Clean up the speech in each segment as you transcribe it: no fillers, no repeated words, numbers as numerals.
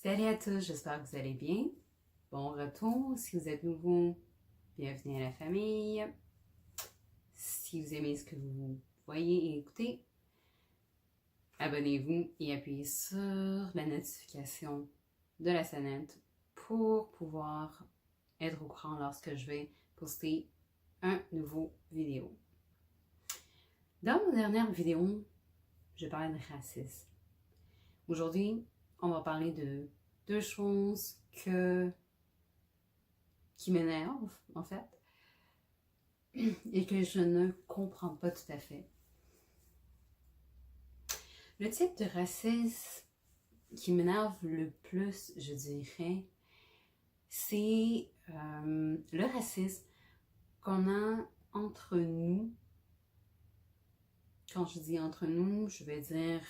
Salut à tous, j'espère que vous allez bien. Bon retour. Si vous êtes nouveau, bienvenue à la famille. Si vous aimez ce que vous voyez et écoutez, abonnez-vous et appuyez sur la notification de la sonnette pour pouvoir être au courant lorsque je vais poster un nouveau vidéo. Dans ma dernière vidéo, je parlais de racisme. Aujourd'hui, on va parler de deux choses qui m'énervent, en fait, et que je ne comprends pas tout à fait. Le type de racisme qui m'énerve le plus, je dirais, c'est le racisme qu'on a entre nous. Quand je dis entre nous, je vais dire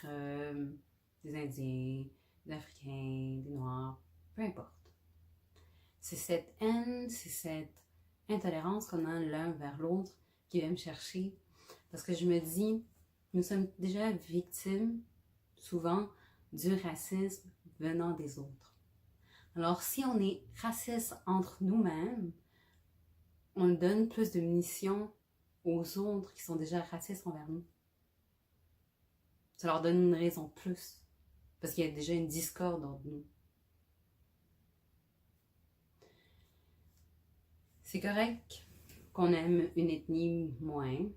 des Indiens, des Africains, des Noirs, peu importe. C'est cette haine, c'est cette intolérance qu'on a l'un vers l'autre qui vient me chercher. Parce que je me dis, nous sommes déjà victimes, souvent, du racisme venant des autres. Alors, si on est raciste entre nous-mêmes, on donne plus de munitions aux autres qui sont déjà racistes envers nous. Ça leur donne une raison plus. Parce qu'il y a déjà une discorde entre nous. C'est correct qu'on aime une ethnie moins,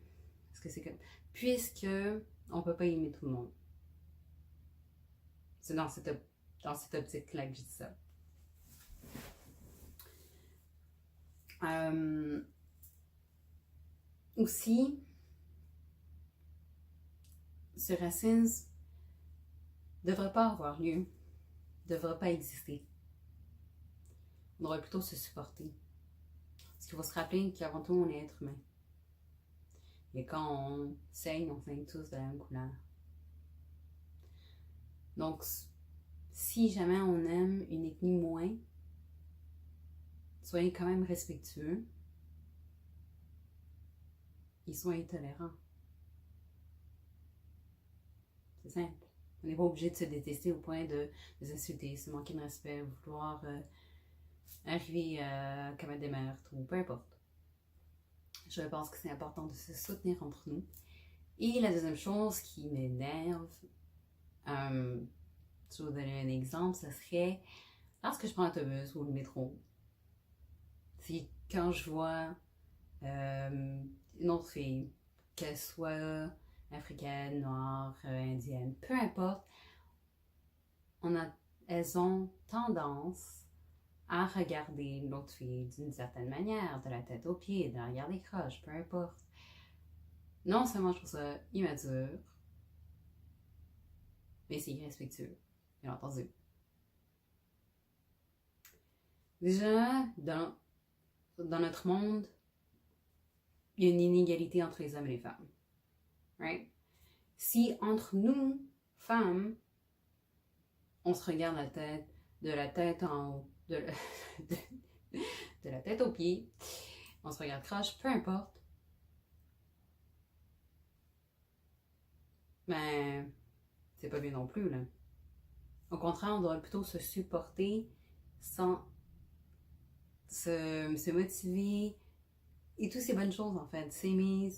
parce que c'est comme, puisque on peut pas aimer tout le monde. C'est dans cette optique-là que je dis ça. Aussi, ce racisme ne devrait pas avoir lieu, ne devrait pas exister. On devrait plutôt se supporter. Parce qu'il faut se rappeler qu'avant tout, on est être humain. Et quand on saigne tous de la même couleur. Donc, si jamais on aime une ethnie moins, soyez quand même respectueux et soyez tolérants. C'est simple. On n'est pas obligé de se détester au point de s'insulter, se manquer de respect, vouloir arriver à commettre des meurtres ou peu importe. Je pense que c'est important de se soutenir entre nous. Et la deuxième chose qui m'énerve, je vais vous donner un exemple, ce serait lorsque je prends l'autobus ou le métro. C'est quand je vois une autre fille, qu'elle soit africaine, noire, indienne, peu importe, elles ont tendance à regarder l'autre fille d'une certaine manière, de la tête aux pieds, de la regarder croche, peu importe. Non seulement je trouve ça immature, mais c'est irrespectueux, bien entendu. Déjà, dans notre monde, il y a une inégalité entre les hommes et les femmes. Right? Si entre nous, femmes, on se regarde de la tête en haut, de la tête aux pieds, on se regarde croche, peu importe, ben, c'est pas bien non plus, là. Au contraire, on devrait plutôt se supporter, sans se motiver, et toutes ces bonnes choses, en fait, s'aimer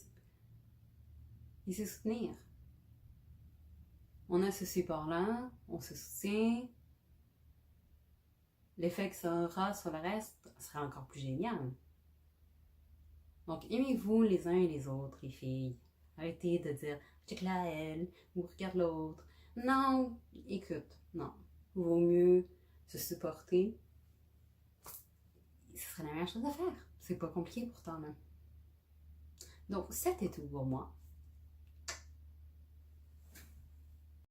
et se soutenir. On a ce support-là, on se soutient. L'effet que ça aura sur le reste sera encore plus génial. Donc, aimez-vous les uns et les autres, les filles. Arrêtez de dire « check là elle » ou « regarde l'autre ». Non, écoute, non. Il vaut mieux se supporter. Ce serait la meilleure chose à faire. C'est pas compliqué pourtant, là. Donc, c'était tout pour moi.